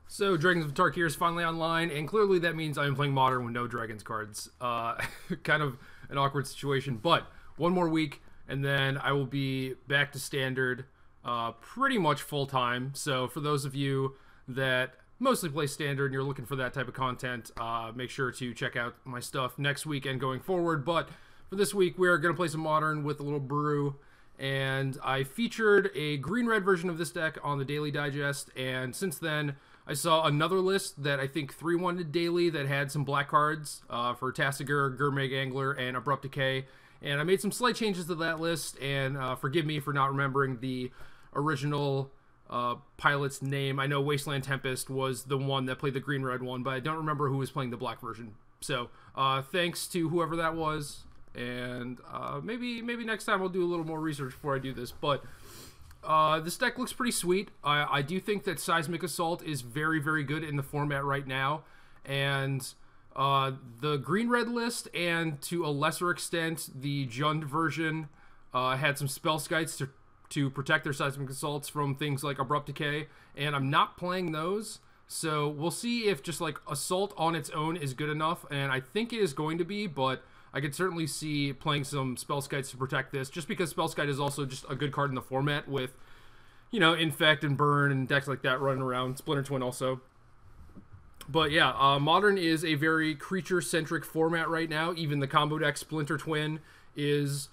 So, Dragons of Tarkir is finally online, and clearly that means I'm playing Modern with no Dragons cards. Kind of an awkward situation, but one more week, and then I will be back to Standard pretty much full-time. So, for those of you that mostly play Standard and you're looking for that type of content, make sure to check out my stuff next week and going forward. But for this week, we're going to play some Modern with a little brew. And I featured a green-red version of this deck on the Daily Digest, and since then I saw another list that I think 3-1 daily that had some black cards for Tasigur, Gurmag Angler, and Abrupt Decay, and I made some slight changes to that list, and forgive me for not remembering the original pilot's name. I know Wasteland Tempest was the one that played the green-red one, but I don't remember who was playing the black version. So thanks to whoever that was. And maybe next time I'll do a little more research before I do this. But this deck looks pretty sweet. I do think that Seismic Assault is very, very good in the format right now. And the green-red list, and to a lesser extent, the Jund version, had some spell skites to protect their Seismic Assaults from things like Abrupt Decay. And I'm not playing those. So we'll see if just like Assault on its own is good enough. And I think it is going to be, but I could certainly see playing some Spellskites to protect this, just because Spellskite is also just a good card in the format with, you know, Infect and Burn and decks like that running around. Splinter Twin also. But yeah, Modern is a very creature-centric format right now. Even the combo deck Splinter Twin is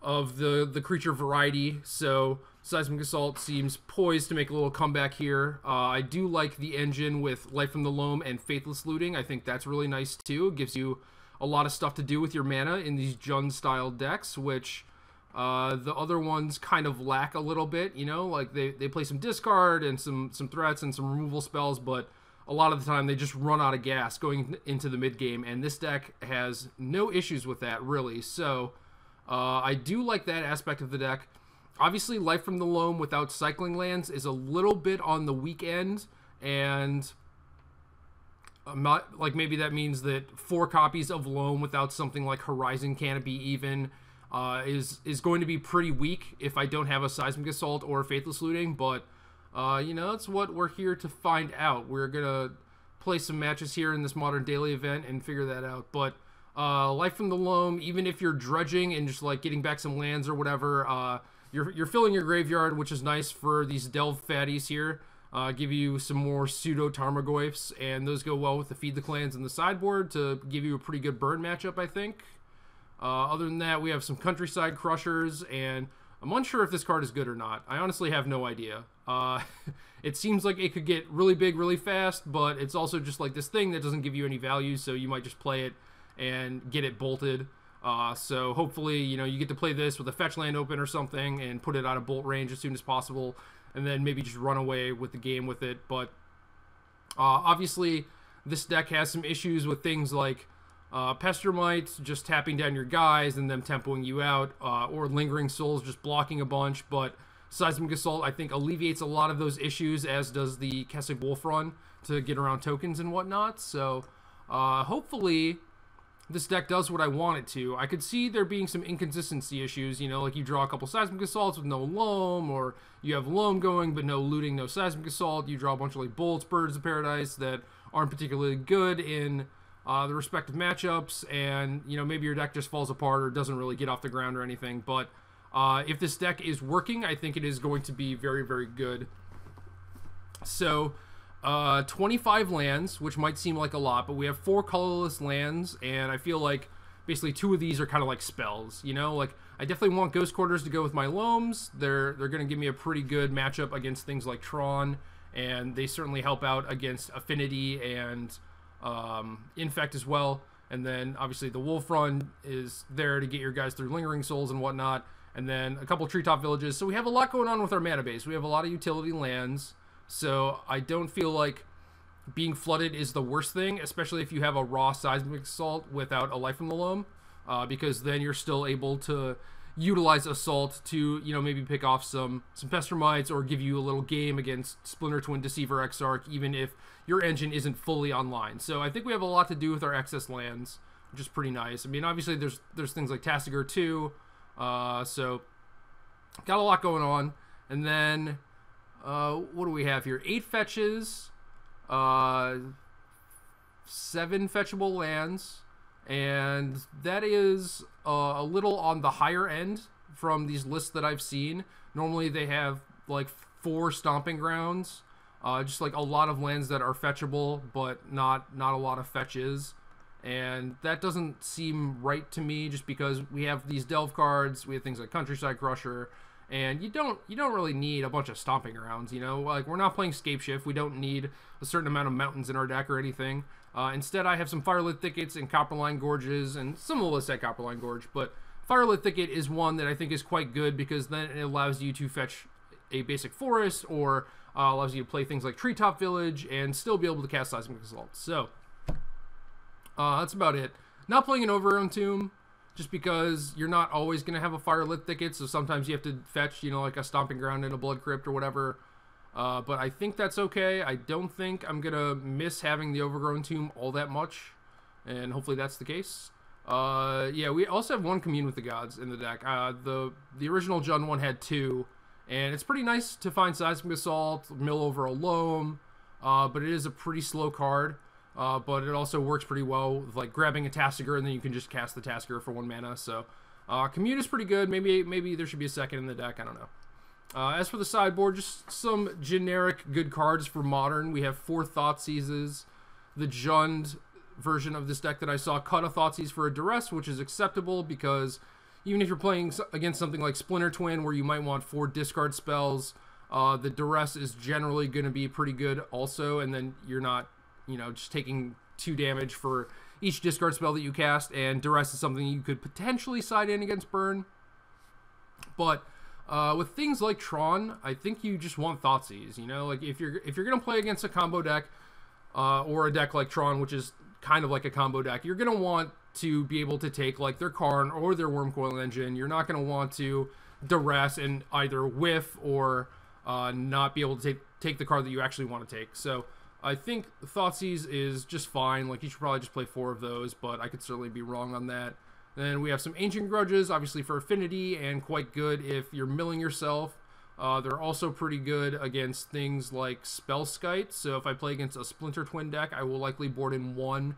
of the creature variety, so Seismic Assault seems poised to make a little comeback here. I do like the engine with Life from the Loam and Faithless Looting. I think that's really nice too. It gives you a lot of stuff to do with your mana in these Jund-style decks, which the other ones kind of lack a little bit, you know? Like, they play some discard and some threats and some removal spells, but a lot of the time they just run out of gas going into the mid-game, and this deck has no issues with that, really. So, I do like that aspect of the deck. Obviously, Life from the Loam without cycling lands is a little bit on the weak end, and like maybe that means that 4 copies of Loam without something like Horizon Canopy even is going to be pretty weak if I don't have a Seismic Assault or a Faithless Looting, but you know, that's what we're here to find out. We're gonna play some matches here in this Modern Daily event and figure that out. But Life from the Loam, even if you're dredging and just like getting back some lands or whatever, you're filling your graveyard, which is nice for these Delve fatties here. Give you some more pseudo Tarmogoyfs, and those go well with the Feed the Clans in the sideboard to give you a pretty good burn matchup, I think. Other than that, we have some Countryside Crushers, and I'm unsure if this card is good or not. I honestly have no idea. It seems like it could get really big really fast, but it's also just like this thing that doesn't give you any value, so you might just play it and get it bolted. So hopefully, you know, you get to play this with a fetch land open or something and put it out of bolt range as soon as possible, and then maybe just run away with the game with it. But obviously, this deck has some issues with things like Pestermite just tapping down your guys and them tempoing you out, or Lingering Souls just blocking a bunch. But Seismic Assault, I think, alleviates a lot of those issues, as does the Kessig Wolf Run to get around tokens and whatnot. So hopefully this deck does what I want it to. I could see there being some inconsistency issues, you know, like you draw a couple Seismic Assaults with no Loam, or you have Loam going but no looting, no Seismic Assault. You draw a bunch of like Bolts, Birds of Paradise that aren't particularly good in the respective matchups, and, you know, maybe your deck just falls apart or doesn't really get off the ground or anything. But if this deck is working, I think it is going to be very, very good. So 25 lands, which might seem like a lot, but we have 4 colorless lands, and I feel like basically 2 of these are kind of like spells, you know? Like, I definitely want Ghost Quarters to go with my Loams. They're going to give me a pretty good matchup against things like Tron, and they certainly help out against Affinity and Infect as well. And then obviously the Wolf Run is there to get your guys through Lingering Souls and whatnot, and then a couple Treetop Villages. So we have a lot going on with our mana base. We have a lot of utility lands. So I don't feel like being flooded is the worst thing, especially if you have a raw Seismic Assault without a Life from the Loam, because then you're still able to utilize Assault to, you know, maybe pick off some Pestermites or give you a little game against Splinter Twin, Deceiver, Exarch, even if your engine isn't fully online. So I think we have a lot to do with our excess lands, which is pretty nice. I mean, obviously there's things like Tasigur too, so got a lot going on. And then what do we have here? 8 fetches, 7 fetchable lands, and that is a little on the higher end from these lists that I've seen. Normally they have like 4 stomping grounds, just like a lot of lands that are fetchable, but not a lot of fetches. And that doesn't seem right to me, just because we have these delve cards, we have things like Countryside Crusher, and you don't really need a bunch of stomping grounds, you know? Like, we're not playing Scape Shift, we don't need a certain amount of mountains in our deck or anything. Instead, I have some Firelit Thickets and Copperline Gorges, and some of the lists at Copperline Gorge, but Firelit Thicket is one that I think is quite good, because then it allows you to fetch a basic forest, or allows you to play things like Treetop Village, and still be able to cast Seismic Assault. So, that's about it. Not playing an Overgrown Tomb, just because you're not always going to have a Firelit Thicket, so sometimes you have to fetch, you know, like a Stomping Ground and a Blood Crypt or whatever. But I think that's okay. I don't think I'm going to miss having the Overgrown Tomb all that much, and hopefully that's the case. Yeah, we also have 1 Commune with the Gods in the deck. The original Jund one had 2, and it's pretty nice to find Seismic Assault, mill over a Loam, but it is a pretty slow card. But it also works pretty well with, like, grabbing a Tassiger, and then you can just cast the Tassiger for 1 mana. So, Commune is pretty good. Maybe there should be a second in the deck. I don't know. As for the sideboard, just some generic good cards for Modern. We have 4 Thoughtseizes. The Jund version of this deck that I saw cut a Thoughtseize for a Duress, which is acceptable, because even if you're playing against something like Splinter Twin, where you might want 4 discard spells, the Duress is generally going to be pretty good also, and then you're not, you know, just taking 2 damage for each discard spell that you cast, and Duress is something you could potentially side in against Burn. But with things like Tron, I think you just want Thoughtseize, you know? Like, if you're going to play against a combo deck, or a deck like Tron, which is kind of like a combo deck, you're going to want to be able to take, like, their Karn or their Wormcoil Engine. You're not going to want to Duress and either whiff or not be able to take the card that you actually want to take. So I think Thoughtseize is just fine. Like, you should probably just play 4 of those, but I could certainly be wrong on that. Then we have some Ancient Grudges, obviously for affinity, and quite good if you're milling yourself. They're also pretty good against things like Spellskite. So if I play against a Splinter Twin deck, I will likely board in 1,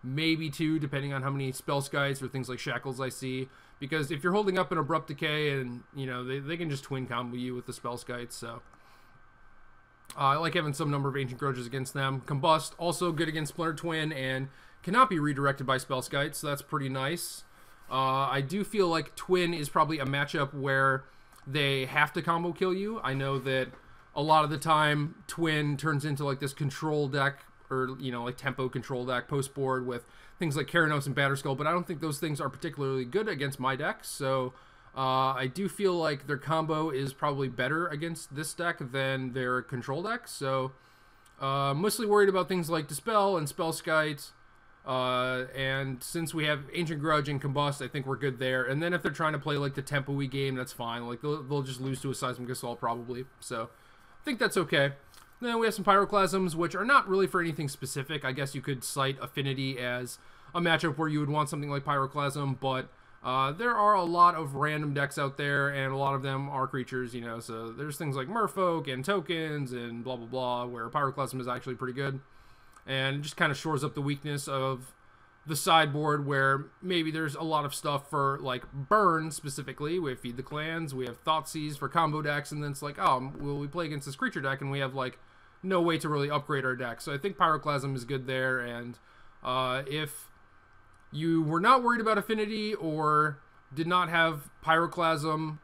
maybe 2, depending on how many Spellskites or things like Shackles I see. Because if you're holding up an Abrupt Decay, and, you know, they can just twin combo you with the Spellskites, so I like having some number of Ancient Grudges against them. Combust, also good against Splinter Twin, and cannot be redirected by Spellskite, so that's pretty nice. I do feel like Twin is probably a matchup where they have to combo kill you. I know that a lot of the time, Twin turns into, like, this control deck, or, you know, like, tempo control deck post-board with things like Keranos and Batterskull, but I don't think those things are particularly good against my deck, so I do feel like their combo is probably better against this deck than their control deck, so mostly worried about things like Dispel and Spellskite, and since we have Ancient Grudge and Combust, I think we're good there. And then if they're trying to play, like, the tempo-y game, that's fine. Like, they'll just lose to a Seismic Assault probably, so I think that's okay. Then we have some Pyroclasms, which are not really for anything specific. I guess you could cite Affinity as a matchup where you would want something like Pyroclasm, but there are a lot of random decks out there, and a lot of them are creatures, you know, so there's things like Merfolk and tokens and blah, blah, blah, where Pyroclasm is actually pretty good. And it just kind of shores up the weakness of the sideboard, where maybe there's a lot of stuff for, like, Burn specifically. We have Feed the Clans, we have Thoughtseize for combo decks, and then it's like, oh, well, we play against this creature deck, and we have, like, no way to really upgrade our deck. So I think Pyroclasm is good there, and if you were not worried about Affinity or did not have Pyroclasm,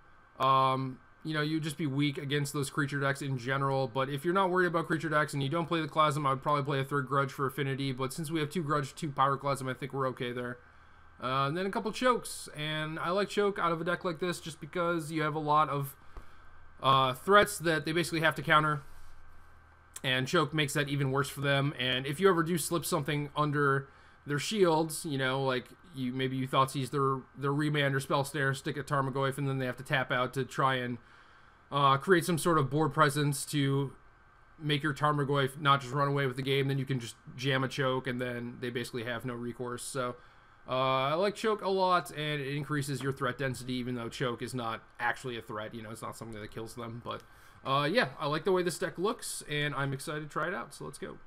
you know, you'd just be weak against those creature decks in general. But if you're not worried about creature decks and you don't play the Clasm, I would probably play a 3rd Grudge for Affinity. But since we have 2 Grudge, 2 Pyroclasm, I think we're okay there. And then a couple Chokes. And I like Choke out of a deck like this just because you have a lot of threats that they basically have to counter. And Choke makes that even worse for them. And if you ever do slip something under their shields, you know, like maybe you Thoughtseize their Remand or Spell Snare, stick a Tarmogoyf, and then they have to tap out to try and create some sort of board presence to make your Tarmogoyf not just run away with the game, then you can just jam a Choke, and then they basically have no recourse. So I like Choke a lot, and it increases your threat density, even though Choke is not actually a threat. You know, it's not something that kills them. But yeah, I like the way this deck looks, and I'm excited to try it out, so let's go.